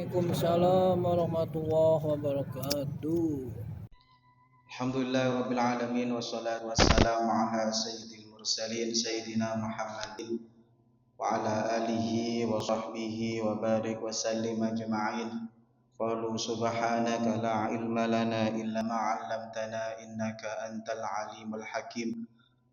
Waalaikumsalam warahmatullahi wabarakatuh. Alhamdulillah Rabbil Alamin wassalatu wassalamu ala sayyidil mursalin sayyidina Muhammadin wa ala alihi wa sahbihi wa barik wa sallim ajma'in. Qalu subhanaka la ilma lana illa ma 'allamtana innaka antal alimul hakim.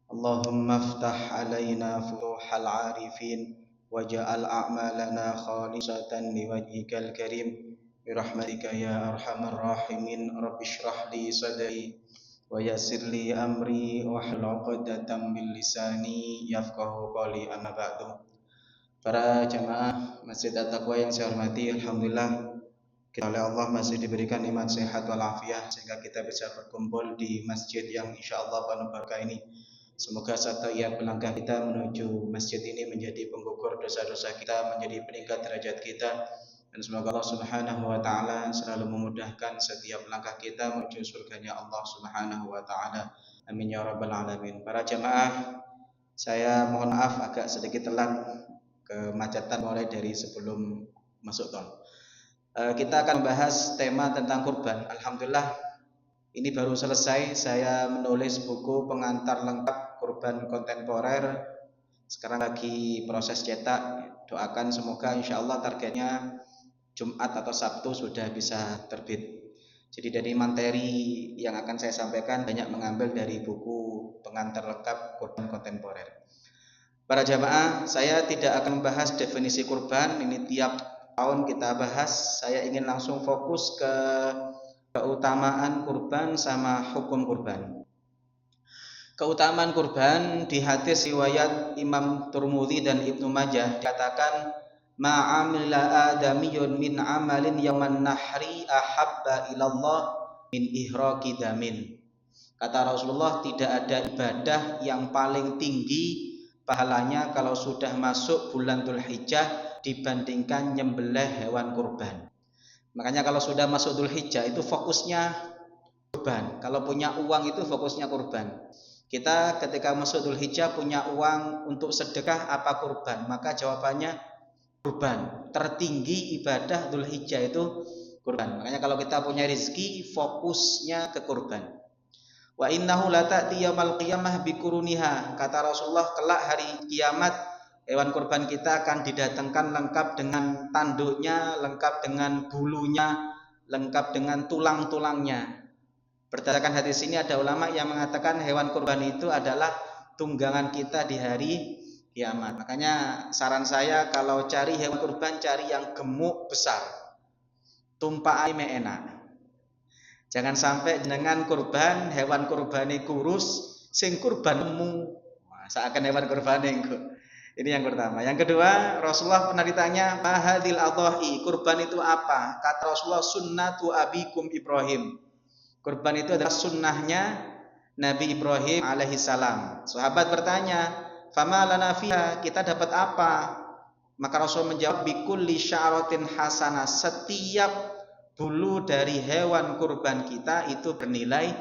Allahumma aftah alaina futuhal arifin waj'al a'malana khalisatan liwajhikal karim. Birahmatika ya arhamar rahimin. Rabbi shrah li sadri wa yassir li amri wahlul 'uqdatam min lisani yafqahu qawli, amma ba'du. Para jamaah Masjid At-Taqwa yang saya hormati, alhamdulillah kita oleh Allah masih diberikan nikmat sehat walafiat sehingga kita bisa berkumpul di masjid yang insyaallah penuh berkah ini. Semoga setiap langkah kita menuju masjid ini menjadi penggugur dosa-dosa kita, menjadi peningkat derajat kita, dan semoga Allah Subhanahu wa taala selalu memudahkan setiap langkah kita menuju surganya Allah Subhanahu wa taala. Amin ya rabbal alamin. Para jamaah, saya mohon maaf agak sedikit telat, kemacetan mulai dari sebelum masuk tol. Kita akan membahas tema tentang kurban. Alhamdulillah ini baru selesai saya menulis buku pengantar lengkap kurban kontemporer. Sekarang lagi proses cetak. Doakan semoga insya Allah targetnya Jumat atau Sabtu sudah bisa terbit. Jadi dari materi yang akan saya sampaikan banyak mengambil dari buku pengantar lengkap kurban kontemporer. Para jamaah, saya tidak akan membahas definisi kurban. Ini tiap tahun kita bahas. Saya ingin langsung fokus ke keutamaan kurban sama hukum kurban. Keutamaan kurban di hadis riwayat Imam Tirmidzi dan Ibnu Majah dikatakan ma'amila adamiyun min amalin yaman nahri ahabba ilallah min ihraqi damin. Kata Rasulullah, tidak ada ibadah yang paling tinggi pahalanya kalau sudah masuk bulan Dzulhijjah dibandingkan nyembelih hewan kurban. Makanya kalau sudah masuk Dzulhijjah itu fokusnya kurban. Kalau punya uang itu fokusnya kurban. Kita ketika masuk Dzulhijjah punya uang untuk sedekah apa kurban? Maka jawabannya kurban. Tertinggi ibadah Dzulhijjah itu kurban. Makanya kalau kita punya rezeki fokusnya ke kurban. Wa innahu la ta'ti yaumal qiyamah bikuruniha. Kata Rasulullah, kelak hari kiamat hewan kurban kita akan didatangkan lengkap dengan tanduknya, lengkap dengan bulunya, lengkap dengan tulang-tulangnya. Berdasarkan hadis ini ada ulama yang mengatakan hewan kurban itu adalah tunggangan kita di hari kiamat. Makanya saran saya kalau cari hewan kurban cari yang gemuk besar. Tumpah aime enak. Jangan sampai dengan kurban hewan kurbani kurus sing kurbanmu. Seakan hewan kurbani engko. Ini yang pertama. Yang kedua, Rasulullah pernah ditanya, "Mahadil adhahi?" Kurban itu apa? Kata Rasulullah, "Sunnatu abikum Ibrahim." Kurban itu adalah sunnahnya Nabi Ibrahim alaihi salam. Sahabat bertanya, "Fama lana fiha?" Kita dapat apa? Maka Rasul menjawab, "Bikulli sya'ratin hasanah." Setiap bulu dari hewan kurban kita itu bernilai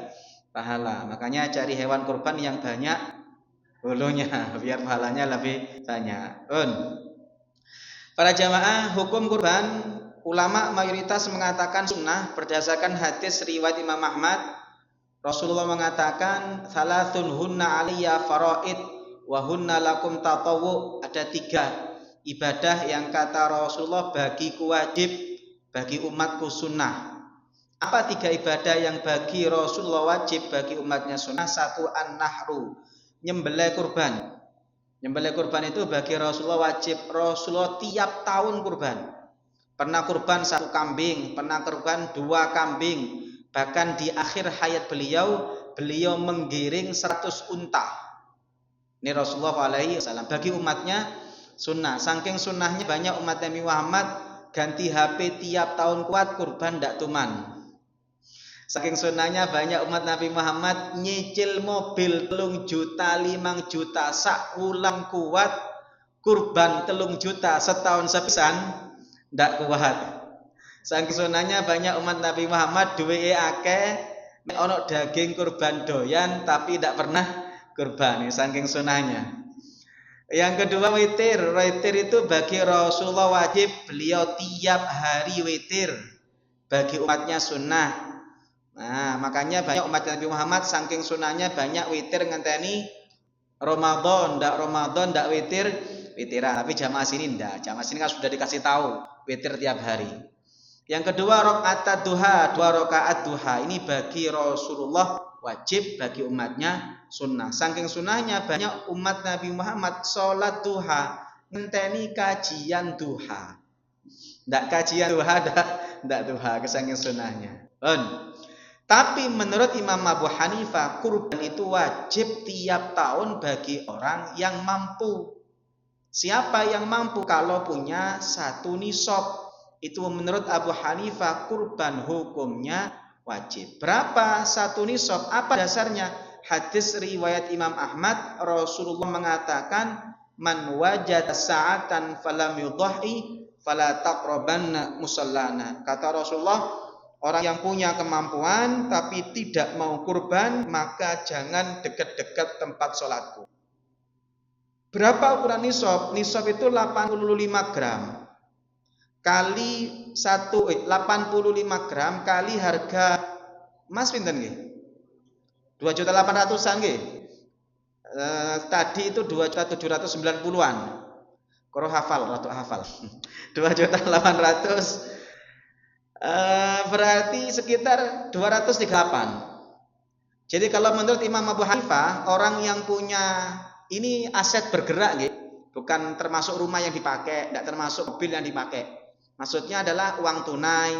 pahala. Makanya cari hewan kurban yang banyak bulunya biar pahalanya lebih banyak. Para jamaah, hukum kurban ulama mayoritas mengatakan sunnah berdasarkan hadis riwayat Imam Ahmad. Rasulullah mengatakan salatsun hunna aliyya faraid wa hunna lakum tatawwu. Ada 3 ibadah yang kata Rasulullah bagiku wajib, bagi umatku sunnah. Apa 3 ibadah yang bagi Rasulullah wajib, bagi umatnya sunnah? 1, an-nahru, nyembelih kurban. Nyembelih kurban itu bagi Rasulullah wajib. Rasulullah tiap tahun kurban. Pernah kurban 1 kambing, pernah kurban 2 kambing. Bahkan di akhir hayat beliau menggiring 100 unta. Ini Rasulullah alaihi wasallam. Bagi umatnya sunnah. Saking sunnahnya banyak umat Nabi Muhammad ganti HP tiap tahun kuat kurban ndak tuman. Saking sunnahnya banyak umat Nabi Muhammad nyicil mobil 3 juta 5 juta sak wulan kuat kurban 3 juta setahun sepisan ndak kuat. Saking sunnahnya banyak umat Nabi Muhammad duwe akeh nek ono daging kurban doyan tapi ndak pernah kurban. Saking sunnahnya. Yang kedua witir. Witir itu bagi Rasulullah wajib, beliau tiap hari witir. Bagi umatnya sunnah. Nah, makanya banyak umat Nabi Muhammad saking sunnahnya banyak witir ngenteni Ramadan, ndak witir, witiran. Tapi jamaah sini ndak. Jamaah sini kan sudah dikasih tahu witir tiap hari. Yang kedua rakaat duha, 2 rakaat duha. Ini bagi Rasulullah wajib, bagi umatnya sunnah. Saking sunnahnya banyak umat Nabi Muhammad sholat duha, ngenteni kajian duha. Ndak kajian duha, ndak duha, kesangking sunnahnya. Tapi menurut Imam Abu Hanifah, kurban itu wajib tiap tahun bagi orang yang mampu. Siapa yang mampu? Kalau punya 1 nisab. Itu menurut Abu Hanifah kurban hukumnya wajib. Berapa 1 nisab? Apa dasarnya? Hadis riwayat Imam Ahmad, Rasulullah mengatakan, "Man wajada sa'atan falam yudhahi fala taqrabanna musallana." Kata Rasulullah, orang yang punya kemampuan tapi tidak mau kurban, maka jangan dekat-dekat tempat sholatku. Berapa ukuran nisab? Nisab itu 85 gram. Kali 85 gram kali harga emas pinten nggih? 2.800.000-an nggih. Tadi itu 2.790-an. Karo hafal, rada hafal. 2.800.000 berarti sekitar 238. Jadi kalau menurut Imam Abu Hanifah, orang yang punya ini aset bergerak nggih, bukan termasuk rumah yang dipakai, tidak termasuk mobil yang dipakai. Maksudnya adalah uang tunai,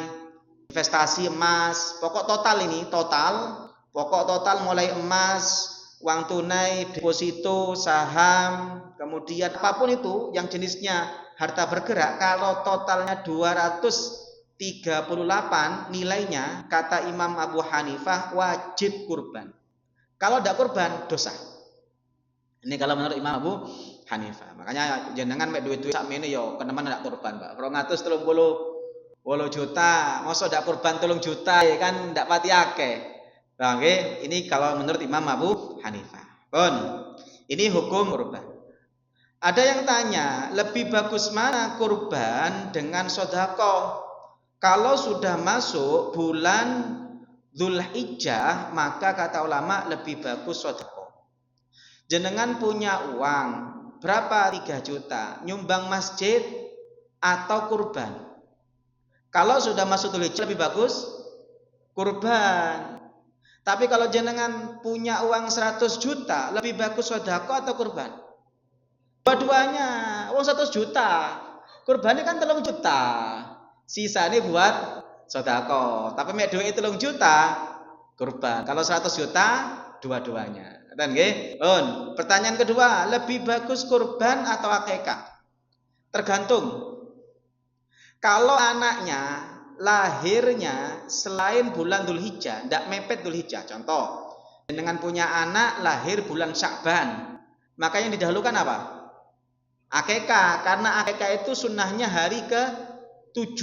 investasi emas, pokok total ini, pokok total mulai emas, uang tunai, deposito, saham, kemudian apapun itu yang jenisnya harta bergerak, kalau totalnya 238 nilainya, kata Imam Abu Hanifah wajib kurban. Kalau tidak kurban, dosa. Ini kalau menurut Imam Abu Hanifah. Makanya jenengan mek duit-duit sakmene yo kenemen ndak kurban, Pak. 230 juta, mosok ndak kurban 3 juta ya kan ndak pati akeh. Nah, nggih, ini kalau menurut Imam Abu Hanifah. Ini hukum kurban. Ada yang tanya, lebih bagus mana kurban dengan sedekah? Kalau sudah masuk bulan Dzulhijjah, maka kata ulama lebih bagus sedekah. Jenengan punya uang berapa? 3 juta, nyumbang masjid atau kurban? Kalau sudah masuk Dzulhijjah lebih bagus kurban. Tapi kalau jenengan punya uang 100 juta, lebih bagus sedekah atau kurban? Dua-duanya. Uang 100 juta, kurbannya kan 3 juta. Sisanya buat sedekah. Tapi mek duit 3 juta kurban. Kalau 100 juta dua-duanya. Dan nggih. Pertanyaan kedua, lebih bagus kurban atau akikah? Tergantung. Kalau anaknya lahirnya selain bulan Dzulhijjah, ndak mepet Dzulhijjah. Contoh, dengan punya anak lahir bulan Sya'ban, maka yang didahulukan apa? Akikah, karena akikah itu sunnahnya hari ke-7.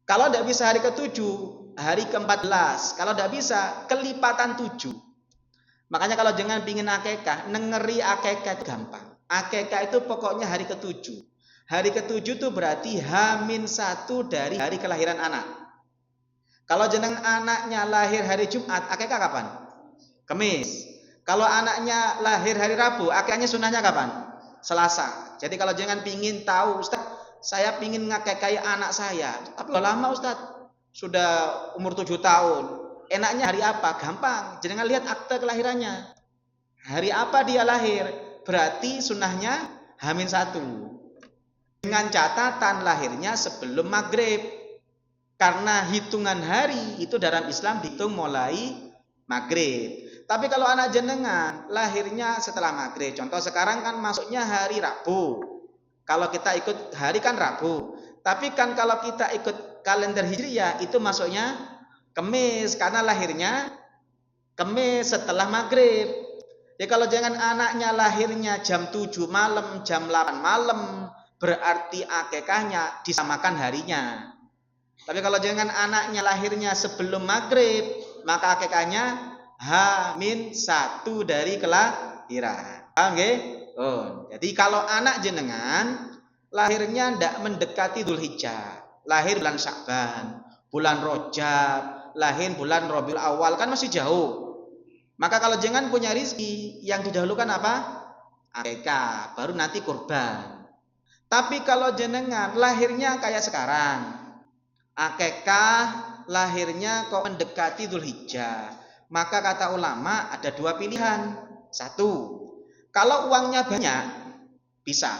Kalau ndak bisa hari ke-7, hari ke-14. Kalau ndak bisa, kelipatan 7. Makanya kalau jangan pingin akikah, nengeri akikah gampang. Akikah itu pokoknya hari ke-7. Hari ke-7 itu berarti H-1 dari hari kelahiran anak. Kalau jenengan anaknya lahir hari Jumat, akikah kapan? Kamis. Kalau anaknya lahir hari Rabu, akikahnya sunnahnya kapan? Selasa. Jadi kalau jangan pingin tahu, Ustaz, saya pingin ngakikahi anak saya. Tapi lama Ustaz, sudah umur 7 tahun. Enaknya hari apa? Gampang. Jangan lihat akte kelahirannya. Hari apa dia lahir? Berarti sunnahnya H-1. Dengan catatan lahirnya sebelum maghrib. Karena hitungan hari itu dalam Islam dihitung mulai maghrib. Tapi kalau anak jenengan lahirnya setelah maghrib. Contoh sekarang kan masuknya hari Rabu. Kalau kita ikut hari kan Rabu. Tapi kan kalau kita ikut kalender Hijriyah itu masuknya Kamis, karena lahirnya Kamis setelah maghrib. Ya kalau jangan anaknya lahirnya jam 7 malam, jam 8 malam, berarti akikahnya disamakan harinya. Tapi kalau jangan anaknya lahirnya sebelum maghrib, maka akikahnya H-1 dari kelahiran. Paham nggih? Oh, jadi kalau anak jenengan lahirnya ndak mendekati Dzulhijjah, lahir bulan Sya'ban, bulan Rajab, lahir bulan Rabiul Awal kan masih jauh. Maka kalau jenengan punya rizki, yang didahulukan apa? Akikah, baru nanti kurban. Tapi kalau jenengan lahirnya kayak sekarang, akikah lahirnya kok mendekati Dzulhijjah, maka kata ulama ada dua pilihan. Satu, kalau uangnya banyak, bisa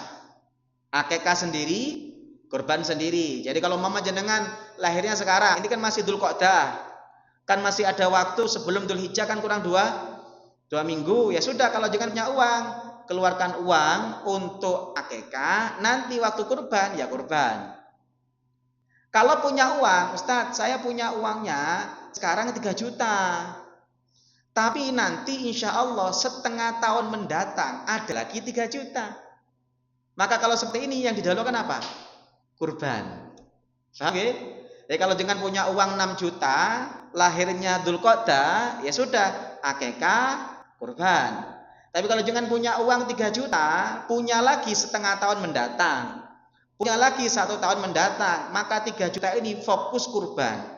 akikah sendiri, kurban sendiri. Jadi kalau mama jenengan lahirnya sekarang, ini kan masih Dzulqa'dah, kan masih ada waktu sebelum Dzulhijjah kan kurang dua minggu. Ya sudah, kalau jangan punya uang, keluarkan uang untuk akikah, nanti waktu kurban ya kurban. Kalau punya uang, Ustadz saya punya uangnya sekarang 3 juta, tapi nanti insya Allah setengah tahun mendatang ada lagi 3 juta. Maka kalau seperti ini yang didahulukan apa? Kurban. Paham ya? Jadi kalau jangan punya uang 6 juta, lahirnya Dzulqa'dah, ya sudah, akikah, kurban. Tapi kalau jangan punya uang 3 juta, punya lagi setengah tahun mendatang, punya lagi 1 tahun mendatang, maka 3 juta ini fokus kurban.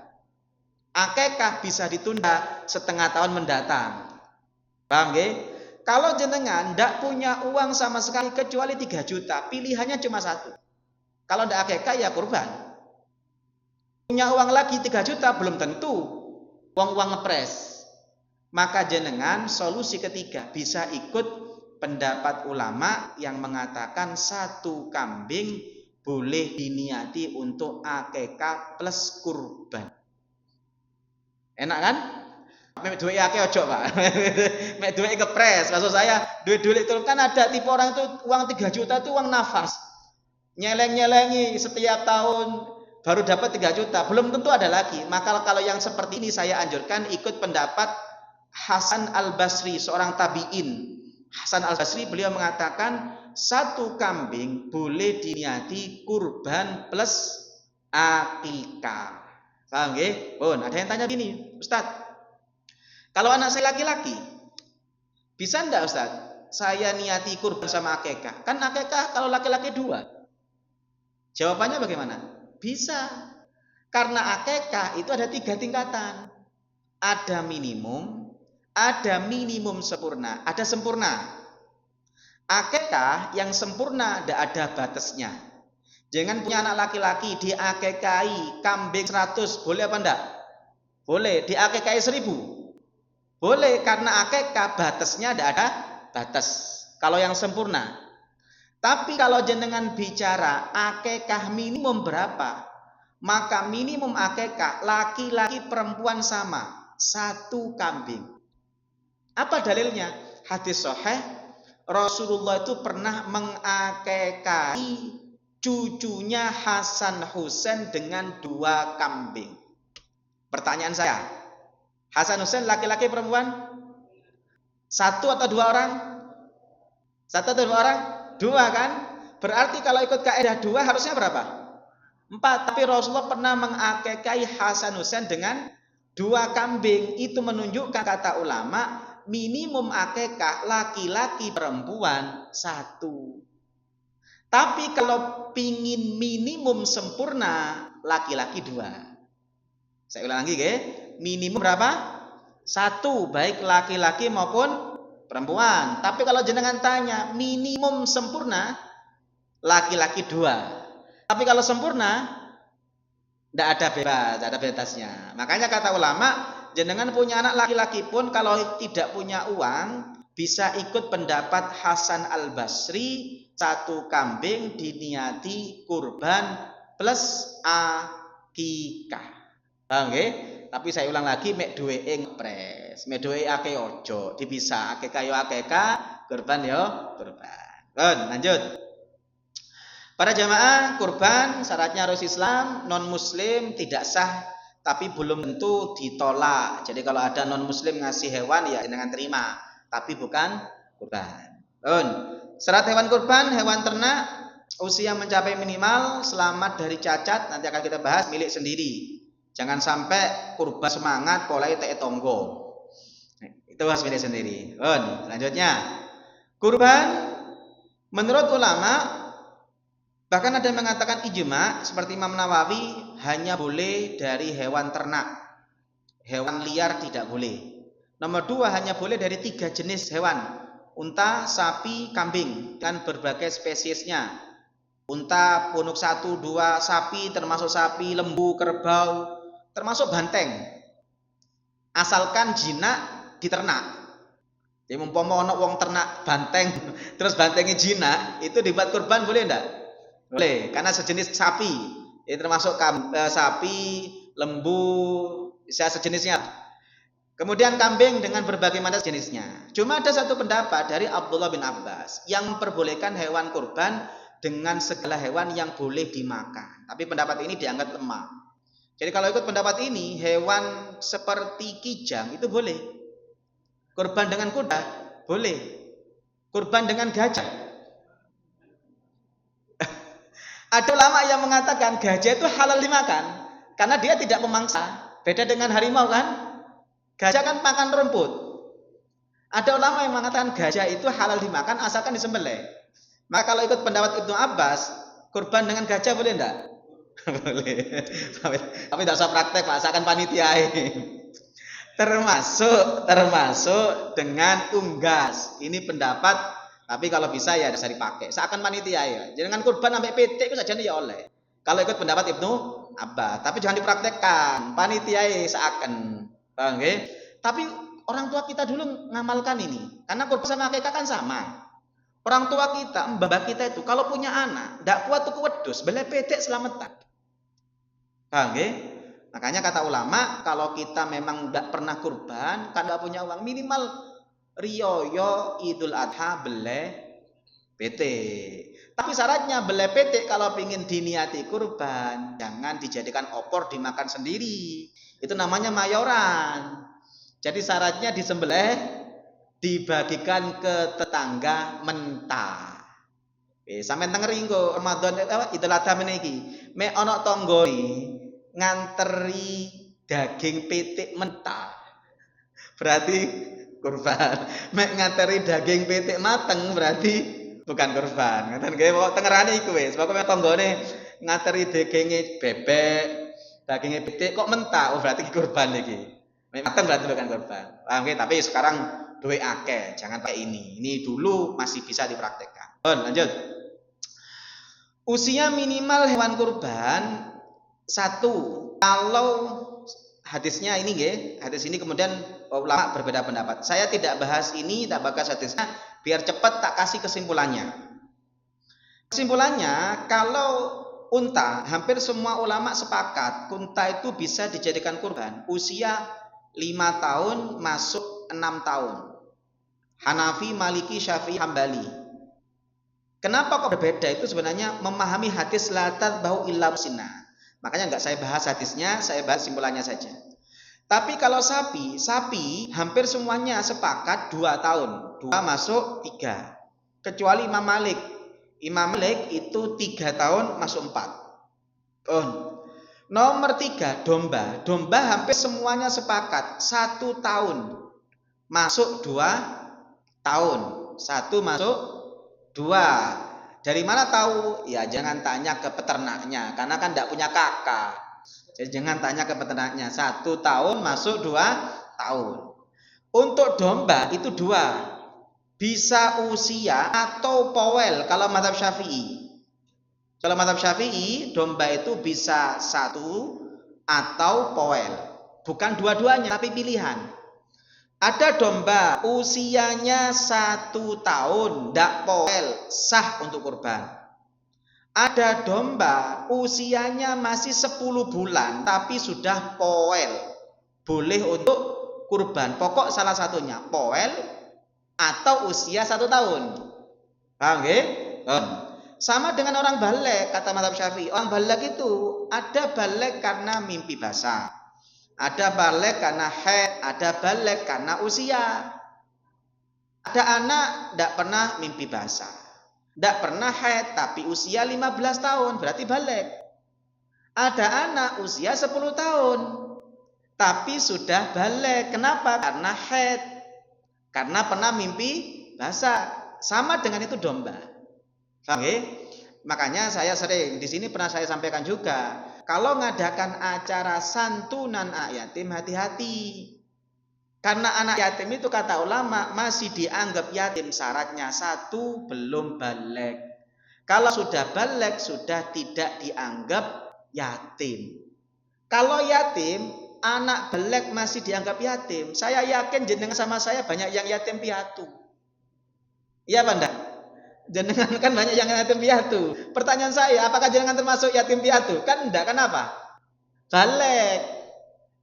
Akikah bisa ditunda setengah tahun mendatang. Paham ya? Kalau jenengan tidak punya uang sama sekali kecuali 3 juta, pilihannya cuma satu. Kalau tidak akikah ya kurban. Punya uang lagi 3 juta belum tentu uang ngepres. Maka jenengan solusi ketiga bisa ikut pendapat ulama yang mengatakan 1 kambing boleh diniati untuk akikah plus kurban. Enak kan? Mek duit akeh ojo, Pak. Mek duit ngepres. Maksud saya, duit itu kan ada tipe orang itu uang 3 juta itu uang nafas. Nyeleng-nyelengi setiap tahun baru dapat 3 juta, belum tentu ada lagi. Maka kalau yang seperti ini saya anjurkan ikut pendapat Hasan Al-Basri, seorang tabi'in. Hasan Al-Basri beliau mengatakan 1 kambing boleh diniati kurban plus akikah. Paham nggih? Pun ada yang tanya gini, Ustadz, kalau anak saya laki-laki, bisa enggak Ustadz saya niati kurban sama akikah? Kan akikah kalau laki-laki 2. Jawabannya bagaimana? Bisa. Karena akikah itu ada 3 tingkatan. Ada minimum sempurna, ada sempurna. Akikah yang sempurna tidak ada batasnya. Jangan punya anak laki-laki diakikahi kambing 100, boleh apa enggak? Boleh. Diakikahi 1000? Boleh, karena akikah batasnya tidak ada batas. Kalau yang sempurna. Tapi kalau jenengan bicara akikah minimum berapa, maka minimum akikah laki-laki perempuan sama 1 kambing. Apa dalilnya? Hadis sahih, Rasulullah itu pernah mengakikahi cucunya Hasan Husain dengan 2 kambing. Pertanyaan saya, Hasan Husain laki-laki perempuan? 1 atau 2 orang? 1 atau 2 orang? 2 kan? Berarti kalau ikut kaidah 2 harusnya berapa? 4. Tapi Rasulullah pernah mengakikahi Hasan Husain dengan 2 kambing. Itu menunjukkan kata ulama, minimum akikah laki-laki perempuan 1. Tapi kalau pingin minimum sempurna, laki-laki 2. Saya ulang lagi ya. Minimum berapa? 1, baik laki-laki maupun perempuan. Tapi kalau jenengan tanya minimum sempurna, laki-laki 2. Tapi kalau sempurna, tidak ada bebas, tidak ada batasnya. Makanya kata ulama, jenengan punya anak laki-laki pun kalau tidak punya uang, bisa ikut pendapat Hasan Al-Basri, 1 kambing diniati kurban plus akikah. Paham nggih? Tapi saya ulang lagi, mek duwe ngepres, mek duwe akeh ojo, dipisah, akikah yo akikah, kurban yo kurban. Lanjut. Para jamaah, kurban syaratnya harus Islam, non muslim tidak sah, tapi belum tentu ditolak. Jadi kalau ada non muslim ngasih hewan ya jangan terima, tapi bukan kurban. Syarat hewan kurban, hewan ternak usia mencapai minimal, selamat dari cacat, nanti akan kita bahas, milik sendiri. Jangan sampai kurban semangat polai teke tonggo. Itu harus milik sendiri. Selanjutnya, kurban Menurut ulama, bahkan ada yang mengatakan ijma seperti Imam Nawawi, hanya boleh dari hewan ternak. Hewan liar tidak boleh. Nomor 2, hanya boleh dari 3 jenis hewan. Unta, sapi, kambing dan berbagai spesiesnya. Unta, punuk 1, 2, sapi termasuk sapi, lembu, kerbau, termasuk banteng. Asalkan jinak diternak. Jadi umpama ana wong ternak banteng terus bantengnya jinak, itu dibuat kurban boleh enggak? Boleh, karena sejenis sapi. Ini termasuk sapi, lembu, bisa sejenisnya. Kemudian kambing dengan berbagai macam jenisnya. Cuma ada satu pendapat dari Abdullah bin Abbas yang memperbolehkan hewan kurban dengan segala hewan yang boleh dimakan. Tapi pendapat ini dianggap lemah. Jadi kalau ikut pendapat ini, hewan seperti kijang itu boleh. Kurban dengan kuda boleh. Kurban dengan gajah. Ada ulama yang mengatakan gajah itu halal dimakan karena dia tidak memangsa. Beda dengan harimau kan? Gajah kan makan rumput. Ada ulama yang mengatakan gajah itu halal dimakan asalkan disembelih. Maka kalau ikut pendapat Ibnu Abbas, kurban dengan gajah boleh enggak? Boleh. Tapi tidak usah praktek, Pak. Asalkan panitia. termasuk dengan unggas. Ini pendapat, tapi kalau bisa ya bisa dipakai. Seakan panitia ya. Jangan kurban sampai PT itu saja ya oleh. Kalau ikut pendapat Ibnu Abbas, tapi jangan dipraktekkan. Panitia seakan. Paham nggih? Tapi orang tua kita dulu ngamalkan ini. Karena kurban sama akikah kan sama. Orang tua kita, mbah kita itu kalau punya anak, ndak kuat tuku wedhus, beli PT selamatan. Paham nggih? Makanya kata ulama, kalau kita memang tidak pernah kurban, kan tidak punya uang, minimal riyoyo Idul Adha beli PT. Tapi syaratnya beli PT kalau ingin diniati kurban, jangan dijadikan opor dimakan sendiri. Itu namanya mayoran. Jadi syaratnya disembelih, dibagikan ke tetangga mentah. Sampai tengering kok Ramadan Idul Adha meniki. Mek ana tanggane nganteri daging pitik mentah, berarti kurban. Mek nganteri daging pitik mateng berarti bukan kurban. Ngoten nggih, pokoke tengerane iku wis. Pokoke tanggane nganteri daginge bebek, daginge pitik kok mentah, oh berarti kurban iki. Mek mateng berarti bukan kurban. Paham nggih? Tapi sekarang duit akeh, jangan pakai ini. Ini dulu masih bisa dipraktekkan. Lanjut. Usia minimal hewan kurban 1. Kalau hadisnya ini nggih, hadis ini kemudian ulama berbeda pendapat. Saya tidak bahas ini, tak bahas hadisnya, biar cepat tak kasih kesimpulannya. Kesimpulannya, kalau unta, hampir semua ulama sepakat unta itu bisa dijadikan kurban usia 5 tahun masuk 6 tahun. Hanafi, Maliki, Syafi'i, Hambali. Kenapa kok berbeda? Itu sebenarnya memahami hadis la tadbahu illa musina. Makanya enggak saya bahas hadisnya, saya bahas simpulannya saja. Tapi kalau sapi hampir semuanya sepakat 2 tahun. 2 masuk 3. Kecuali Imam Malik. Imam Malik itu 3 tahun masuk 4. Nomor 3 domba. Domba hampir semuanya sepakat 1 tahun masuk 2 tahun. 1 masuk 2. Dari mana tahu? Ya jangan tanya ke peternaknya, karena kan tidak punya kakak. Jadi jangan tanya ke peternaknya. 1 tahun masuk 2 tahun. Untuk domba itu 2. Bisa usia atau powel kalau mazhab Syafi'i. Kalau mazhab Syafi'i, domba itu bisa 1 atau powel. Bukan dua-duanya, tapi pilihan. Ada domba usianya 1 tahun, ndak powel, sah untuk kurban. Ada domba usianya masih 10 bulan, tapi sudah powel, boleh untuk kurban. Pokok salah satunya, powel atau usia 1 tahun. Paham nggih? Sama dengan orang baligh, kata mazhab Syafi'i. Orang baligh itu ada baligh karena mimpi basah. Ada baligh karena haid, ada baligh karena usia. Ada anak tidak pernah mimpi basah, tidak pernah haid, tapi usia 15 tahun, berarti baligh. Ada anak usia 10 tahun, tapi sudah baligh. Kenapa? Karena haid, karena pernah mimpi basah. Sama dengan itu domba. Paham nggih? Makanya saya sering di sini pernah saya sampaikan juga, kalau ngadakan acara santunan anak yatim hati-hati. Karena anak yatim itu kata ulama masih dianggap yatim, syaratnya satu belum balik. Kalau sudah balik sudah tidak dianggap yatim. Kalau yatim, anak balik masih dianggap yatim. Saya yakin jenengan sama saya banyak yang yatim piatu. Iya apa enggak? Jenengan kan banyak yang yatim piatu. Pertanyaan saya, apakah jenengan termasuk yatim piatu? Kan enggak, kenapa? Balik.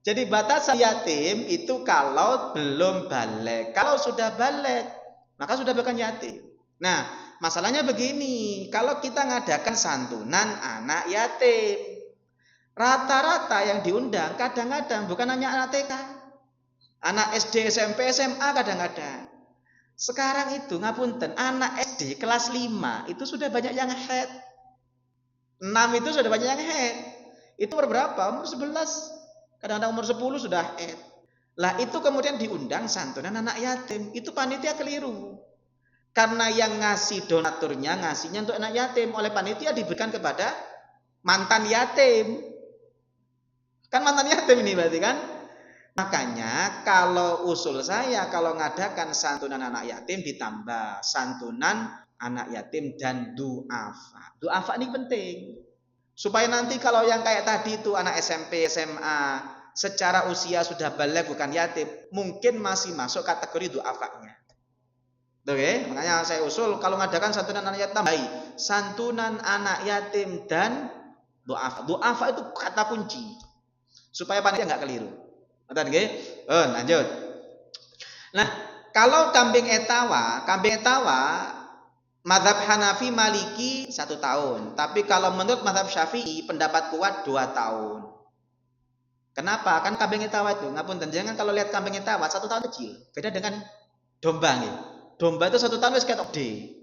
Jadi batasan yatim itu kalau belum balik. Kalau sudah balik, maka sudah bukan yatim. Nah, masalahnya begini, kalau kita ngadakan santunan anak yatim, rata-rata yang diundang kadang-kadang bukan hanya anak TK, anak SD, SMP, SMA kadang-kadang. Sekarang itu ngapunten, anak SD kelas 5 itu sudah banyak yang head. 6 itu sudah banyak yang head. Itu umur berapa? Umur 11. Kadang-kadang umur 10 sudah head. Lah itu kemudian diundang santunan anak yatim. Itu panitia keliru. Karena yang ngasih donaturnya, ngasihnya untuk anak yatim. Oleh panitia diberikan kepada mantan yatim. Kan mantan yatim ini berarti kan? Makanya kalau usul saya, kalau ngadakan santunan anak yatim ditambah santunan anak yatim dan du'afa. Du'afa ini penting. Supaya nanti kalau yang kayak tadi itu anak SMP, SMA, secara usia sudah balik bukan yatim, mungkin masih masuk kategori du'afanya. Oke, makanya saya usul kalau ngadakan santunan anak yatim, tambahi santunan anak yatim dan du'afa. Du'afa itu kata kunci. Supaya panitia nggak keliru. Ngoten nggih? Lanjut. Nah, kalau kambing etawa mazhab Hanafi Maliki 1 tahun. Tapi kalau menurut mazhab Syafi'i pendapat kuat 2 tahun. Kenapa? Kan kambing etawa itu, ngapunten, jangan kalau lihat kambing etawa 1 tahun kecil. Beda dengan domba nggih. Domba itu 1 tahun wis ketok gede.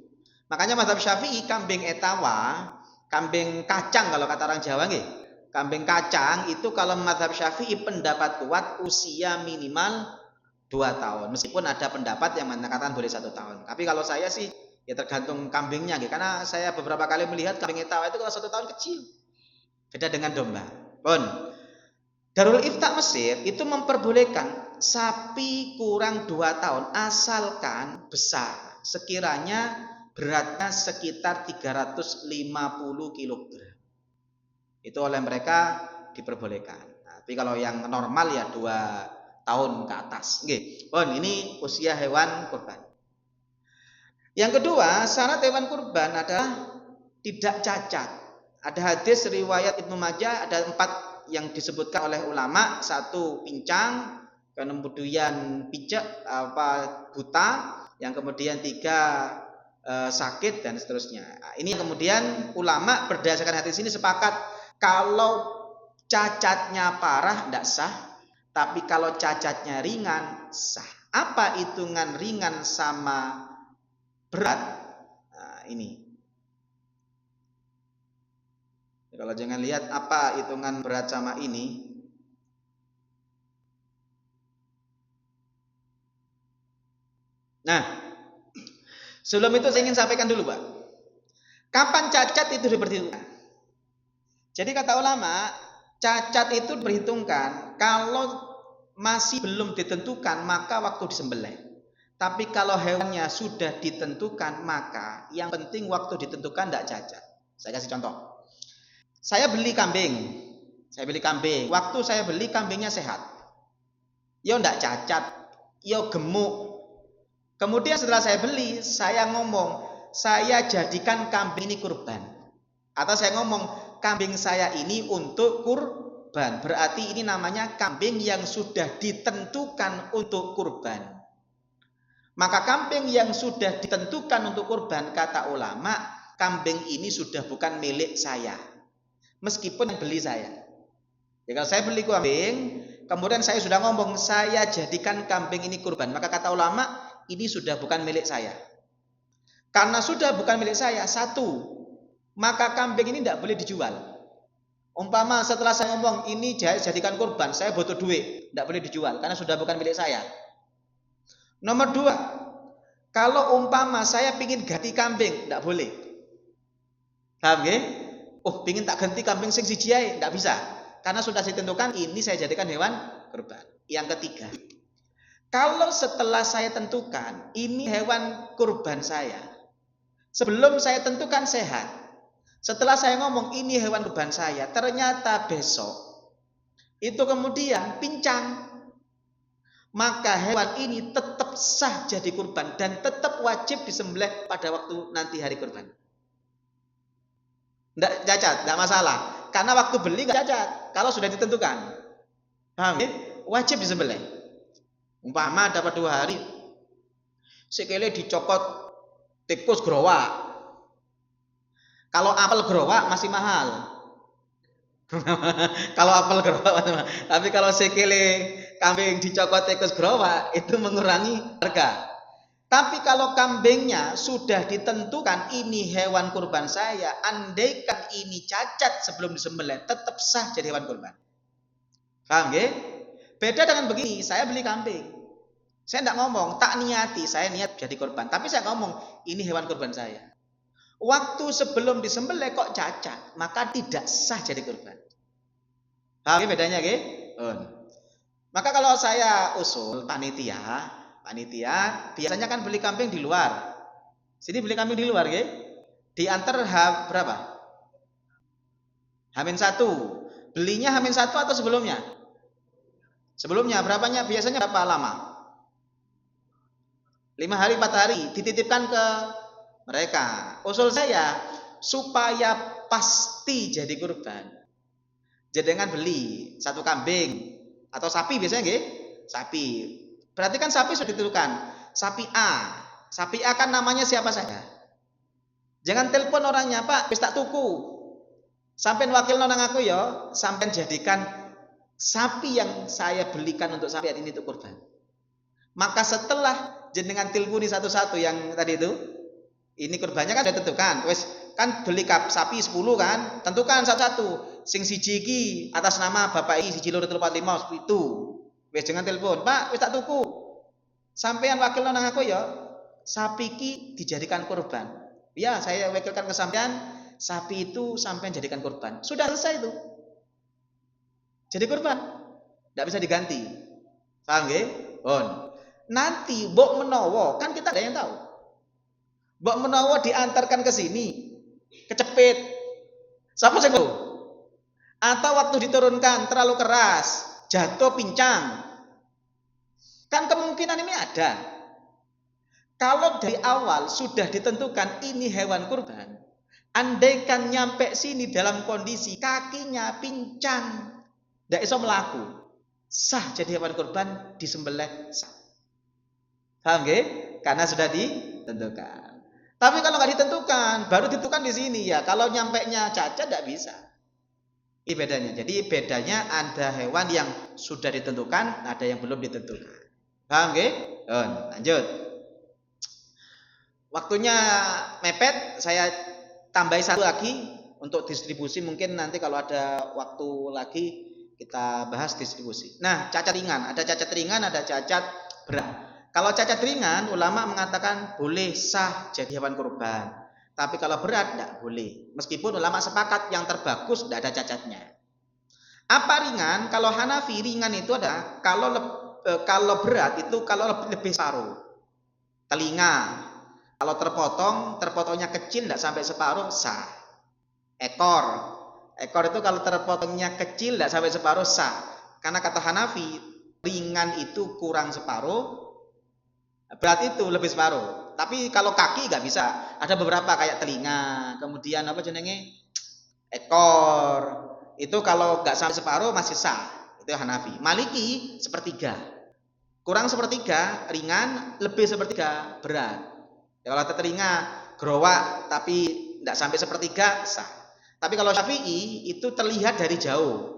Makanya mazhab Syafi'i kambing etawa, kambing kacang kalau kata orang Jawa nggih. Kambing kacang itu kalau mazhab Syafi'i pendapat kuat usia minimal 2 tahun. Meskipun ada pendapat yang mengatakan boleh 1 tahun. Tapi kalau saya sih ya tergantung kambingnya gitu. Karena saya beberapa kali melihat kambing etawa itu kalau 1 tahun kecil. Beda dengan domba. Pun Darul Ifta Mesir itu memperbolehkan sapi kurang 2 tahun asalkan besar. Sekiranya beratnya sekitar 350 kg. Itu oleh mereka diperbolehkan. Tapi kalau yang normal ya 2 tahun ke atas. Oke. Ini usia hewan kurban. Yang kedua, syarat hewan kurban adalah tidak cacat. Ada hadis riwayat Ibnu Majah, ada 4 yang disebutkan oleh ulama. 1 pincang, kemudian pijak buta, yang kemudian 3 sakit dan seterusnya. Ini kemudian ulama berdasarkan hadis ini sepakat kalau cacatnya parah tidak sah, tapi kalau cacatnya ringan sah. Apa hitungan ringan sama berat? Nah, ini. Kalau jangan lihat apa hitungan berat sama ini. Nah, sebelum itu saya ingin sampaikan dulu, Pak. Kapan cacat itu diperhitungkan? Jadi kata ulama, cacat itu diperhitungkan kalau masih belum ditentukan maka waktu disembelih. Tapi kalau hewannya sudah ditentukan maka yang penting waktu ditentukan tidak cacat. Saya kasih contoh. Saya beli kambing. Waktu saya beli kambingnya sehat. Yo tidak cacat, yo gemuk. Kemudian setelah saya beli, saya ngomong, saya jadikan kambing ini kurban. Atau saya ngomong, kambing saya ini untuk kurban. Berarti ini namanya kambing yang sudah ditentukan untuk kurban. Maka kambing yang sudah ditentukan untuk kurban, kata ulama, kambing ini sudah bukan milik saya. Meskipun yang beli saya. Ya, kalau saya beli kambing, kemudian saya sudah ngomong, saya jadikan kambing ini kurban. Maka kata ulama, ini sudah bukan milik saya. Karena sudah bukan milik saya, 1, maka kambing ini tidak boleh dijual. Umpama setelah saya ngomong ini jadikan kurban, saya butuh duit, tidak boleh dijual karena sudah bukan milik saya. Nomor 2, kalau umpama saya ingin ganti kambing, tidak boleh. Paham nggih? Oh, pingin tak ganti kambing sing siji ae, enggak bisa. Karena sudah ditentukan ini saya jadikan hewan kurban. Yang ketiga, kalau setelah saya tentukan ini hewan kurban saya, sebelum saya tentukan sehat, setelah saya ngomong ini hewan kurban saya, ternyata besok itu kemudian pincang, maka hewan ini tetap sah jadi kurban dan tetap wajib disembelih pada waktu nanti hari kurban. Enggak cacat, enggak masalah. Karena waktu beli enggak cacat. Kalau sudah ditentukan. Paham ya? Wajib disembelih. Umpama dapat 2 hari, sekele dicokot tikus gerowak. Kalau apel gerowak masih mahal. Kalau apel gerowak masih mahal. Tapi kalau sekele kambing dicokot tikus gerowak itu mengurangi harga. Tapi kalau kambingnya sudah ditentukan ini hewan kurban saya, andaikan ini cacat sebelum disembelih, tetap sah jadi hewan kurban. Paham nggih? Beda dengan begini, saya beli kambing. Saya tidak ngomong, tak niati, saya niat jadi kurban. Tapi saya ngomong, ini hewan kurban saya. Waktu sebelum disembelih kok cacat, maka tidak sah jadi kurban. Paham nggih bedanya nggih? Maka kalau saya usul panitia biasanya kan beli kambing di luar. Sini beli kambing di luar, nggih. Diantar berapa? H-1. Belinya H-1 atau sebelumnya? Sebelumnya berapanya? Biasanya berapa lama? 5 hari, 4 hari dititipkan ke mereka. Usul saya supaya pasti jadi kurban. Jangan beli 1 kambing atau sapi biasanya nggih. Sapi. Berarti kan sapi sudah ditentukan. Sapi A. Sapi A kan namanya siapa saja. Jangan telepon orangnya, Pak, wis tak tuku. Sampeyan wakil nang aku ya, sampeyan jadikan sapi yang saya belikan untuk sampeyan ini untuk kurban. Maka setelah jenengan teleponi satu-satu yang tadi itu, ini kurbannya kan sudah tentukan. Wis kan beli sapi 10 kan, tentukan satu-satu. Sing siji iki atas nama Bapak iki 1 2 3 4 5 itu. Wis jangan telepon, Pak, wis tak tuku. Sampeyan wakil nang aku ya, sapi iki dijadikan kurban. Ya, saya wakilkan ke sampeyan, sapi itu sampeyan jadikan kurban. Sudah selesai itu. Jadi kurban. Enggak bisa diganti. Paham nggih? Nanti mbok menawa, kan kita ada yang tahu. Mbok menawa diantarkan ke sini, kecepit. Siapa sing tahu? Atau waktu diturunkan terlalu keras, jatuh pincang. Kan kemungkinan ini ada. Kalau dari awal sudah ditentukan ini hewan kurban, andaikan nyampe sini dalam kondisi kakinya pincang, tidak bisa melaku, sah jadi hewan kurban, disembelih sah. Paham nggih? Karena sudah ditentukan. Tapi kalau nggak ditentukan, baru ditentukan di sini ya. Kalau nyampenya cacat tidak bisa. Ini bedanya. Jadi bedanya ada hewan yang sudah ditentukan, ada yang belum ditentukan. Paham nggih? Lanjut. Waktunya mepet, saya tambahi 1 lagi untuk distribusi. Mungkin nanti kalau ada waktu lagi kita bahas distribusi. Nah, cacat ringan, ada cacat ringan, ada cacat berat. Kalau cacat ringan, ulama mengatakan boleh sah jadi hewan kurban. Tapi kalau berat tidak boleh. Meskipun ulama sepakat yang terbagus tidak ada cacatnya. Apa ringan? Kalau Hanafi ringan itu ada kalau berat itu kalau lebih separuh. Telinga. Kalau terpotongnya kecil tidak sampai separuh sah. Ekor itu kalau terpotongnya kecil tidak sampai separuh sah. Karena kata Hanafi ringan itu kurang separuh, berat itu lebih separuh. Tapi kalau kaki nggak bisa. Ada beberapa kayak telinga, kemudian ekor. Itu kalau nggak sampai separuh masih sah. Itu Hanafi. Maliki sepertiga. Kurang sepertiga ringan, lebih sepertiga berat. Ya, kalau telinga gerowak tapi tidak sampai sepertiga sah. Tapi kalau Syafi'i itu terlihat dari jauh.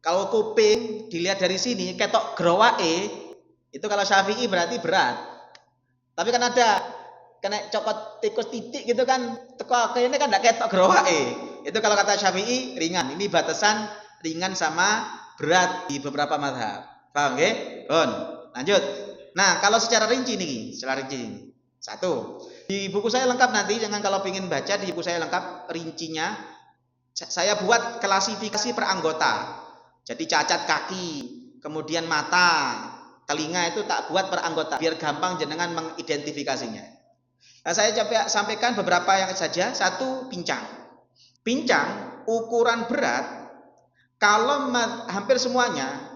Kalau kuping dilihat dari sini ketok gerowake, itu kalau Syafi'i berarti berat. Tapi kan ada kena cokot tikus titik gitu kan, teko ini kan tidak ketok gerowake. Itu kalau kata Syafi'i ringan. Ini batasan ringan sama berat di beberapa mazhab. Paham nggih? Lanjut. Nah, kalau secara rinci nih, Satu. Di buku saya lengkap nanti, jangan kalau ingin baca di buku saya lengkap rincinya. Saya buat klasifikasi per anggota. Jadi cacat kaki, kemudian mata, telinga itu tak buat per anggota biar gampang jenengan mengidentifikasinya. Nah, saya coba sampaikan beberapa yang saja. Satu, pincang. Pincang ukuran berat kalau hampir semuanya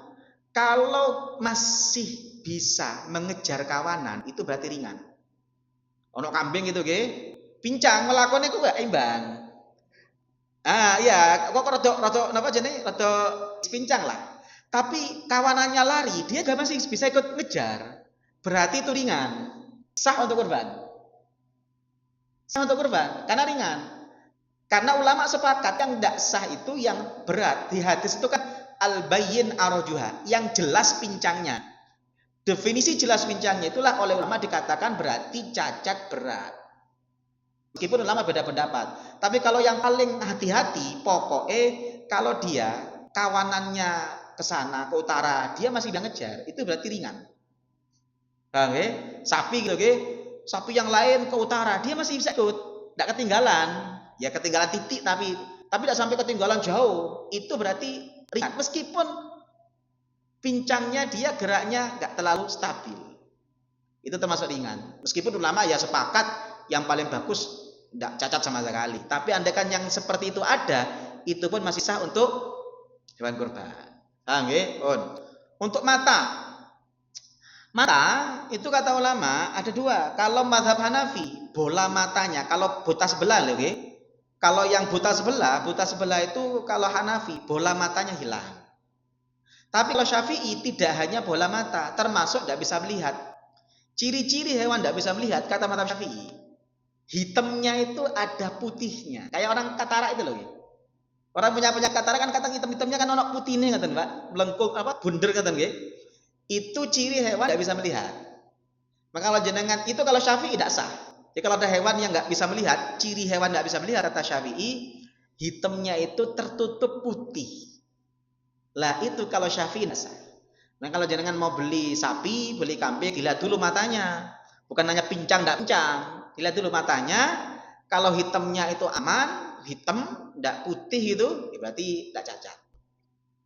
kalau masih bisa mengejar kawanan itu berarti ringan. Ono kambing itu nggih, pincang ngelakoni ku gak imbang. Ah iya, kok rada napa jenenge? Rada pincang lah. Tapi kawanannya lari, dia gak masih bisa ikut ngejar. Berarti itu ringan. Sah untuk kurban. Sah untuk kurban karena ringan. Karena ulama sepakat yang tidak sah itu yang berat. Di hadis itu kan al-bayyin arjuha, yang jelas pincangnya. Definisi jelas pincangnya itulah oleh ulama dikatakan berarti cacat berat. Meskipun ulama beda pendapat. Tapi kalau yang paling hati-hati, pokoknya kalau dia kawanannya ke sana, ke utara, dia masih bisa ngejar, itu berarti ringan. Paham ya? Sapi gitu, sapi yang lain ke utara, dia masih bisa ikut, tidak ketinggalan. Ya ketinggalan titik tapi tidak sampai ketinggalan jauh. Itu berarti ringan. Meskipun pincangnya dia geraknya nggak terlalu stabil, itu termasuk ringan. Meskipun ulama ya sepakat yang paling bagus tidak cacat sama sekali. Tapi andaikan yang seperti itu ada, itu pun masih sah untuk hewan kurban. Paham ya? Untuk mata itu kata ulama ada dua. Kalau mazhab Hanafi, bola matanya kalau buta sebelah loh, kalau yang buta sebelah itu kalau Hanafi bola matanya hilang. Tapi kalau Syafi'i tidak hanya bola mata, termasuk tidak bisa melihat. Ciri-ciri hewan tidak bisa melihat, kata mazhab Syafi'i, hitamnya itu ada putihnya. Kayak orang katarak itu loh. Orang punya katarak kan kata hitam-hitamnya kan ono putihnya kata Pak, melengkung apa bunder kata nggih. Itu ciri hewan tidak bisa melihat. Maka kalau jenengan itu kalau Syafi'i tidak sah. Jadi kalau ada hewan yang nggak bisa melihat, ciri hewan nggak bisa melihat kata Syafi'i, hitamnya itu tertutup putih. Lah itu kalau Syafi'i sah. Nah kalau jenengan mau beli sapi, beli kambing, dilihat dulu matanya. Bukan hanya pincang enggak pincang, dilihat dulu matanya. Kalau hitamnya itu aman, hitam, enggak putih itu, ya berarti enggak cacat.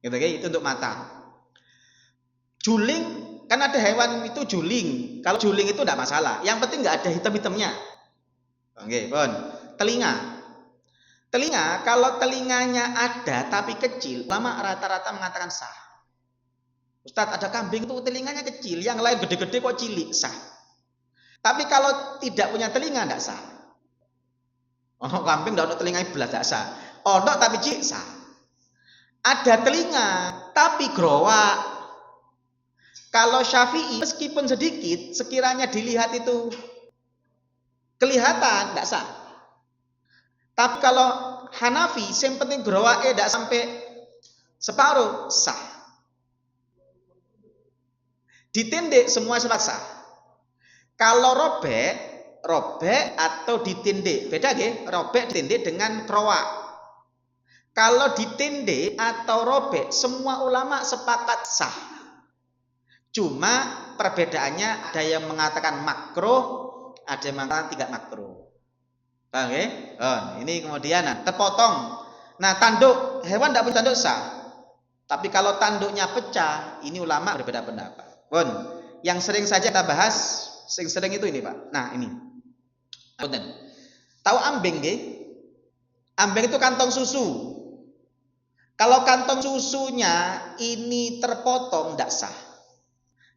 Gitu kan? Itu untuk mata. Juling, kan ada hewan itu juling. Kalau juling itu enggak masalah. Yang penting enggak ada hitam-hitamnya. Oke, pun. Telinga, kalau telinganya ada tapi kecil, lama rata-rata mengatakan sah. Ustadz, ada kambing itu telinganya kecil, yang lain gede-gede kok cilik, sah. Tapi kalau tidak punya telinga, tidak sah. Oh, kambing tidak ada telinga belas, tidak sah. Oh, tidak, tapi cilik, sah. Ada telinga, tapi growak. Kalau Syafi'i, meskipun sedikit, sekiranya dilihat itu kelihatan, tidak sah. Tapi kalau Hanafi, yang penting growake tidak sampai separuh, sah. Ditindih semua sah. Kalau robek atau ditindih, beda nggih? Robek ditindih dengan krowak. Kalau ditindih atau robek, semua ulama sepakat sah. Cuma perbedaannya ada yang mengatakan makruh, ada yang mengatakan tidak makruh. Paham ya? Ini kemudian terpotong. Nah, tanduk hewan tidak punya tanduk sah. Tapi kalau tanduknya pecah, ini ulama berbeda pendapat. Yang sering saja kita bahas, sering itu ini Pak. Nah ini, tahu ambing nggih? Ambing itu kantong susu. Kalau kantong susunya ini terpotong, tidak sah.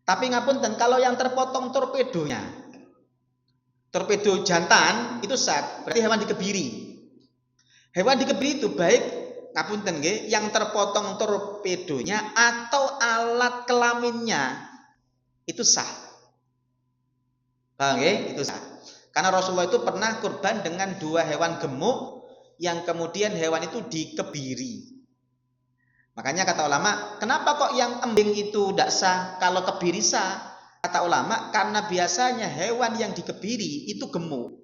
Tapi ngapunten, kalau yang terpotong torpedonya, torpedo jantan itu sah, berarti hewan dikebiri. Hewan dikebiri itu baik ngapunten nggih, yang terpotong torpedonya atau alat kelaminnya itu sah. Paham nggih? Itu sah. Karena Rasulullah itu pernah kurban dengan 2 hewan gemuk yang kemudian hewan itu dikebiri. Makanya kata ulama, kenapa kok yang embing itu tidak sah kalau kebiri sah? Kata ulama, karena biasanya hewan yang dikebiri itu gemuk.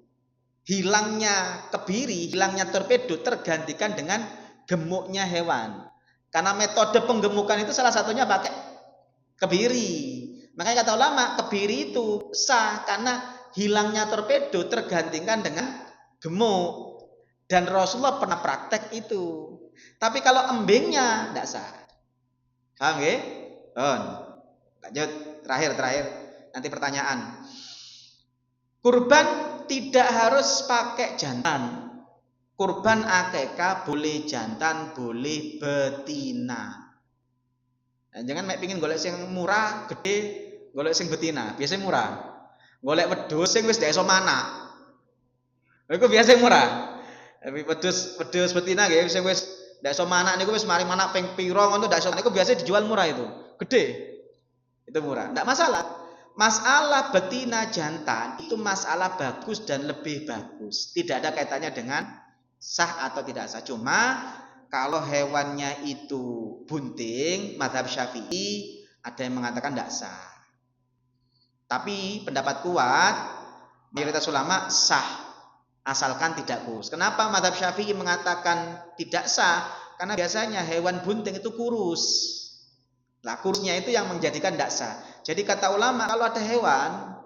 Hilangnya kebiri, hilangnya torpedo tergantikan dengan gemuknya hewan. Karena metode penggemukan itu salah satunya pakai kebiri. Makanya kata ulama, kebiri itu sah karena hilangnya torpedo tergantikan dengan gemuk. Dan Rasulullah pernah praktek itu. Tapi kalau embingnya tidak sah. Paham nggih? Lanjut, terakhir. Nanti pertanyaan. Kurban tidak harus pakai jantan. Kurban akekah boleh jantan, boleh betina. Nah, jangan mek pingin golek sing murah, gede, golek sing betina. Biasanya murah. Golek wedhus sing wis ndak iso manak. Iku biasa murah. Tapi wedhus betina nggih sing wis ndak iso manak niku wis mari manak ping pira ngono ndak iso niku biasa dijual murah itu. Gede. Itu murah. Ndak masalah. Masalah betina jantan itu masalah bagus dan lebih bagus. Tidak ada kaitannya dengan sah atau tidak sah. Cuma kalau hewannya itu bunting, mazhab Syafi'i ada yang mengatakan tidak sah. Tapi pendapat kuat mayoritas ulama sah. Asalkan tidak kurus. Kenapa mazhab Syafi'i mengatakan tidak sah? Karena biasanya hewan bunting itu kurus. Nah, kurusnya itu yang menjadikan tidak sah. Jadi kata ulama, kalau ada hewan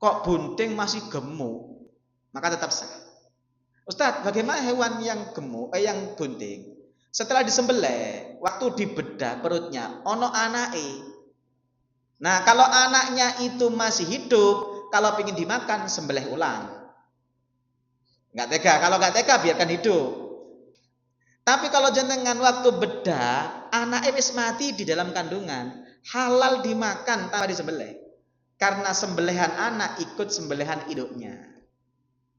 kok bunting masih gemuk, maka tetap sah. Ustadz, bagaimana hewan yang gemuk, yang bunting? Setelah disembelih, waktu dibedah perutnya, ono anake. Nah, kalau anaknya itu masih hidup, kalau ingin dimakan, sembelih ulang. Nggak tega, kalau nggak tega biarkan hidup. Tapi kalau jenengan waktu bedah, anaknya wis mati di dalam kandungan, halal dimakan tanpa disembelih. Karena sembelihan anak ikut sembelihan induknya.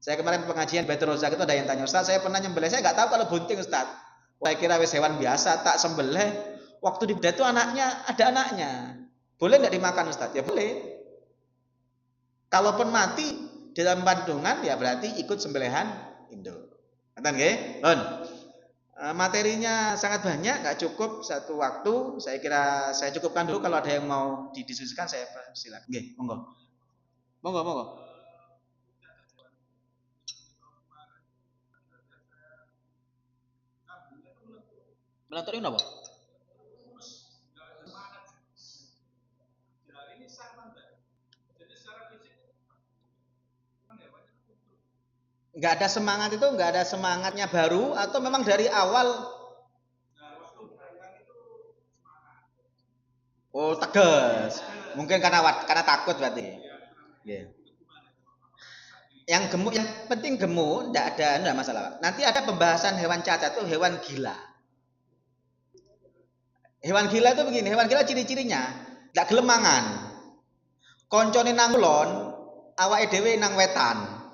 Saya kemarin pengajian Baitur Rozak itu ada yang tanya, Ustaz, saya pernah nyembelih, saya nggak tahu kalau bunting Ustaz. Wah, kira wis hewan biasa, tak sembelih. Waktu dibedah itu ada anaknya. Boleh nggak dimakan Ustaz? Ya boleh. Kalaupun mati di dalam kandungan ya berarti ikut sembelihan induk. Ngoten nggih? Materinya sangat banyak, nggak cukup satu waktu. Saya kira saya cukupkan dulu. Kalau ada yang mau didiskusikan saya silakan. Nggih, monggo. Monggo. Melantur ini apa? Nggak ada semangat itu, nggak ada semangatnya baru atau memang dari awal? Oh, tegas. Mungkin karena takut berarti. Yeah. Yang gemuk, yang penting gemuk, enggak masalah. Nanti ada pembahasan hewan cacat itu hewan gila. Hewan gila itu begini, hewan gila ciri-cirinya enggak gelemangan. Koncone nang kulon, awake dhewe nang wetan.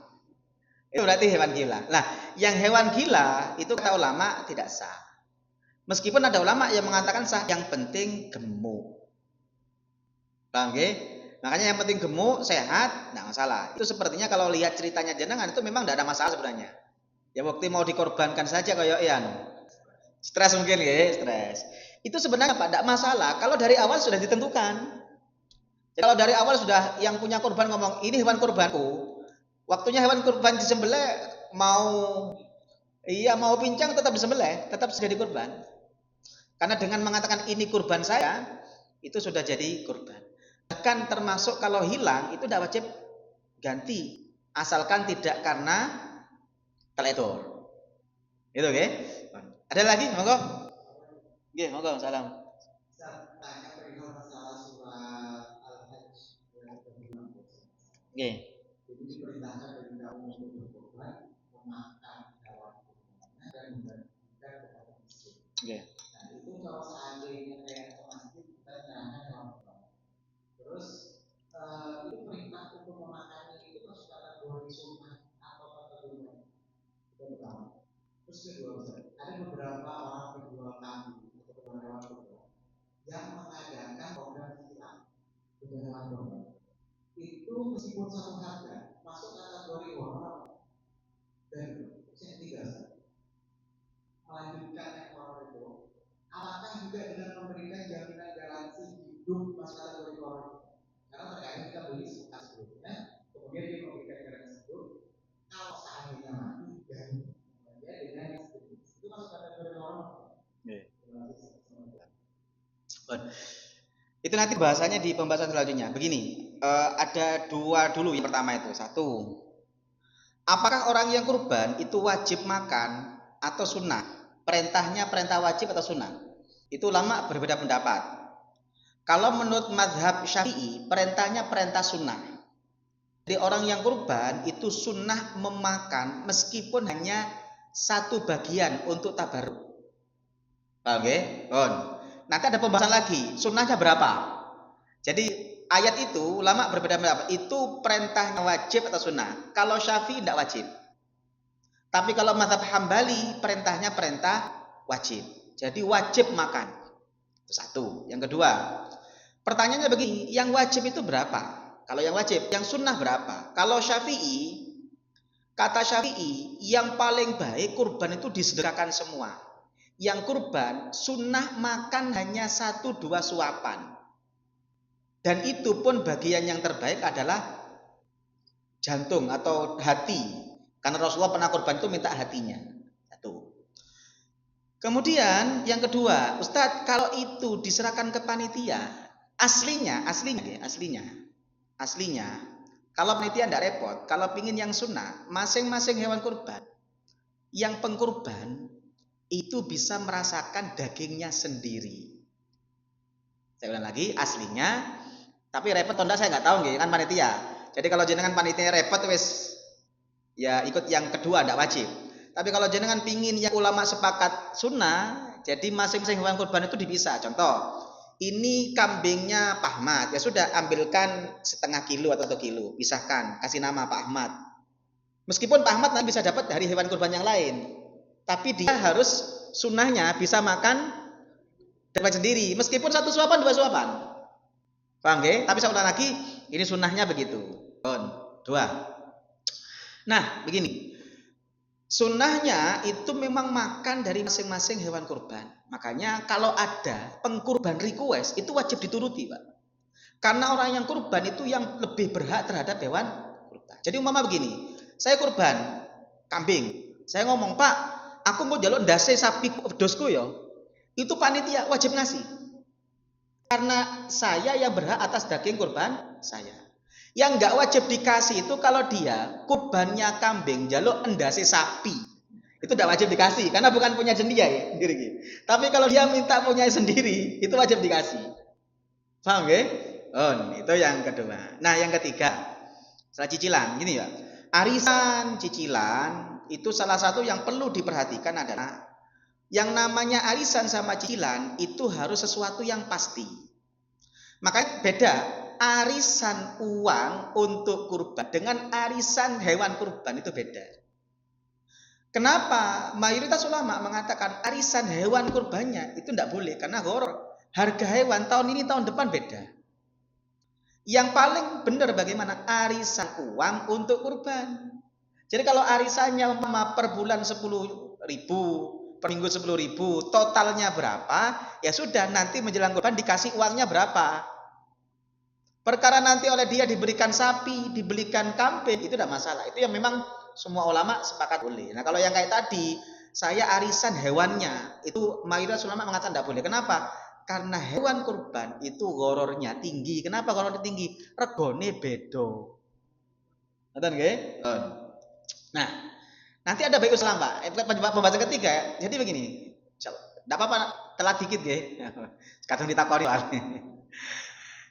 Itu berarti hewan gila. Nah, yang hewan gila itu kata ulama tidak sah. Meskipun ada ulama yang mengatakan sah, yang penting gemuk. Paham nggih? Makanya yang penting gemuk, sehat, enggak masalah. Itu sepertinya kalau lihat ceritanya jenengan itu memang enggak ada masalah sebenarnya. Ya waktu mau dikorbankan saja kayak Ian. Stres mungkin ya, stres. Itu sebenarnya Pak, enggak masalah kalau dari awal sudah ditentukan. Jadi kalau dari awal sudah yang punya korban ngomong, ini hewan korbanku. Waktunya hewan kurban disembelih mau pincang tetap disembelih, tetap jadi kurban. Karena dengan mengatakan ini kurban saya, itu sudah jadi kurban. Bahkan termasuk kalau hilang itu tidak wajib ganti, asalkan tidak karena teledor. Itu oke? Ada lagi? Monggo. Nggih, monggo, salam. Nggih. Jadi diperintahkan bagi kaum untuk berkorban, memakan hewan kurbannya dan membagikan kepada miskin. Nah itu kalau seandainya kayak ke masjid kita menyerahkan hewan kurban. Terus itu perintah untuk memakannya itu masuk kategori sunnah atau kategori mana? Itu pertama. Terus kedua, ada beberapa orang penjual kambing atau penjual hewan kurban yang mengadakan program silang dengan hewan kurban. Itu meskipun satu harga masuk kategori horor dan yang ketiga melanjutkan yang horor itu apakah juga dengan memberikan jaminan garansi hidup masalah kategori horor karena terkadang kita beli sekitar sebelumnya kemudian dia memberikan garansi hidup kalau seandainya mati dan dia dengan yang sejenis itu masuk kategori horor. Itu nanti bahasanya di pembahasan selanjutnya. Begini, ada dua dulu. Yang pertama itu, satu, apakah orang yang kurban itu wajib makan atau sunnah? Perintahnya perintah wajib atau sunnah? Itu ulama berbeda pendapat. Kalau menurut mazhab Syafi'i, perintahnya perintah sunnah. Jadi orang yang kurban itu sunnah memakan meskipun hanya satu bagian untuk tabarruk. Oke, nanti ada pembahasan lagi, sunnahnya berapa. Jadi ayat itu ulama berbeda pendapat. Itu perintahnya wajib atau sunnah. Kalau Syafi'i tidak wajib. Tapi kalau mazhab Hambali perintahnya perintah wajib. Jadi wajib makan. Itu satu. Yang kedua, pertanyaannya begini, yang wajib itu berapa? Kalau yang wajib, yang sunnah berapa? Kalau Syafi'i, kata Syafi'i, yang paling baik kurban itu disedekahkan semua. Yang kurban sunnah makan hanya 1-2 suapan. Dan itu pun bagian yang terbaik adalah jantung atau hati. Karena Rasulullah pernah kurban itu minta hatinya. Satu. Kemudian yang kedua, Ustadz, kalau itu diserahkan ke panitia, aslinya, kalau panitia tidak repot, kalau pingin yang sunnah, masing-masing hewan kurban, yang pengkurban itu bisa merasakan dagingnya sendiri. Saya ulang lagi, aslinya, tapi repot atau enggak saya nggak tahu nggih, kan panitia. Jadi kalau jenengan panitia repot wis ya ikut yang kedua tidak wajib. Tapi kalau jenengan pingin yang ulama sepakat sunnah, jadi masing-masing hewan kurban itu dipisah. Contoh, ini kambingnya Pak Ahmad, ya sudah ambilkan 0,5 kilo atau 1 kilo, pisahkan, kasih nama Pak Ahmad. Meskipun Pak Ahmad nanti bisa dapat dari hewan kurban yang lain, tapi dia harus sunnahnya bisa makan dapat sendiri, meskipun 1 suapan 2 suapan. Paham nggih? Tapi saya ulang lagi, ini sunnahnya begitu. Dua. Nah, begini. Sunnahnya itu memang makan dari masing-masing hewan kurban. Makanya kalau ada pengkurban request itu wajib dituruti, Pak. Karena orang yang kurban itu yang lebih berhak terhadap hewan kurban. Jadi umpama begini, saya kurban kambing. Saya ngomong, "Pak, aku mau jaluk ndase sapi wedhusku ya." Itu panitia wajib ngasih. Karena saya yang berhak atas daging kurban saya. Yang nggak wajib dikasih itu kalau dia kurbannya kambing jaluk endase sapi. Itu tidak wajib dikasih karena bukan punya dia ya. Tapi kalau dia minta punya sendiri, itu wajib dikasih. Paham ya? Itu yang kedua. Nah, yang ketiga, setelah cicilan, gini ya. Arisan cicilan itu salah satu yang perlu diperhatikan adalah yang namanya arisan sama cicilan itu harus sesuatu yang pasti. Makanya beda arisan uang untuk kurban dengan arisan hewan kurban itu beda. Kenapa? Mayoritas ulama mengatakan arisan hewan kurbannya itu tidak boleh karena harga hewan tahun ini tahun depan beda. Yang paling benar bagaimana arisan uang untuk kurban. Jadi kalau arisannya per bulan 10.000, per minggu 10.000, totalnya berapa? Ya sudah, nanti menjelang kurban dikasih uangnya berapa. Perkara nanti oleh dia diberikan sapi, diberikan kambing, itu tidak masalah. Itu yang memang semua ulama sepakat boleh. Nah kalau yang kayak tadi, saya arisan hewannya, itu mayoritas ulama mengatakan tidak boleh. Kenapa? Karena hewan kurban itu gorornya tinggi. Kenapa gorornya tinggi? Regone bedo. Ngerti nggih? Nah, nanti ada baik usaha Pak. Pembahasan ketiga ya. Jadi begini. Tidak apa-apa, telat dikit ya. Kadang ditakoni Pak.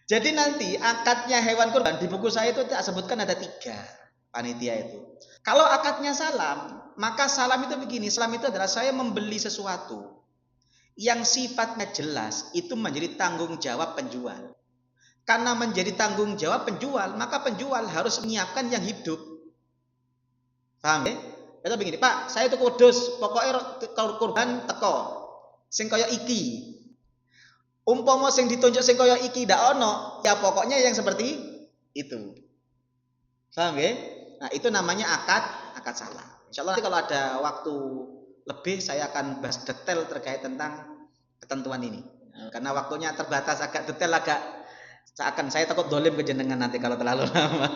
Jadi nanti akadnya hewan kurban di buku saya itu tak sebutkan ada 3 panitia itu. Kalau akadnya salam, maka salam itu begini. Salam itu adalah saya membeli sesuatu yang sifatnya jelas itu menjadi tanggung jawab penjual. Karena menjadi tanggung jawab penjual, maka penjual harus menyiapkan yang hidup. Paham ya? Itu begini, Pak, saya tuku wedhus, pokoknya kurban teko. Sing kaya iki. Umpama sing ditunjuk sing kaya iki ndak ono, ya pokoknya yang seperti itu. Paham ya? Nah, itu namanya akad salam. Insyaallah nanti kalau ada waktu lebih saya akan bahas detail terkait tentang ketentuan ini. Karena waktunya terbatas, agak detail, seakan saya takut dolim ke jenengan nanti kalau terlalu lama.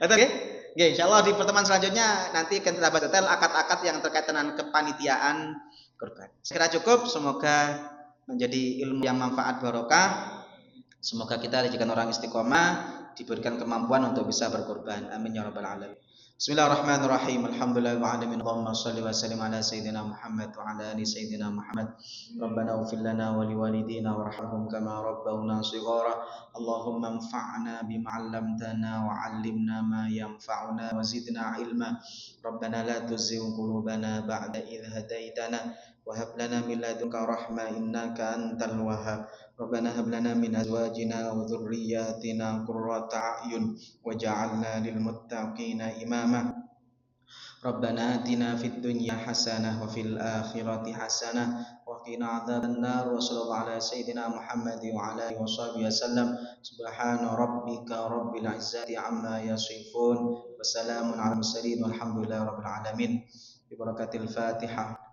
Oke? Oke, insyaallah di pertemuan selanjutnya nanti akan kita bahas detail akad-akad yang terkait dengan kepanitiaan kurban. Saya kira cukup, semoga menjadi ilmu yang manfaat barokah. Semoga kita dijadikan orang istiqomah, diberikan kemampuan untuk bisa berkorban. Amin ya rabbal alamin. Bismillahirrahmanirrahim. Alhamdulillahirabbil alamin. Allahumma shalli wa sallim ala sayyidina Muhammad wa ala ali sayyidina Muhammad. Rabbana ighfir lana wa liwalidina warhamhum kama rabbawna shighara. Allahumma anfa'na bima 'allamtana wa 'allimna ma yanfa'una wa zidna ilma. Rabbana la tuzigh qulubana ba'da idh hadaitana wa hab lana min ladunka rahmah innaka antal wahhab. Rabbana hab lana min azwajina wa dhurriyyatina qurrata a'yun waj'alna lil muttaqina imama. Rabbana atina fid dunya hasanah wa fil akhirati hasanah wa qina adzabannar. Wa sallallahu ala sayyidina Muhammad wa ala alihi washabihi wasallam. Subhana rabbika rabbil izzati amma yasifun wa salamun alal mursalin walhamdulillahi rabbil alamin. Bi barakatil Fatihah.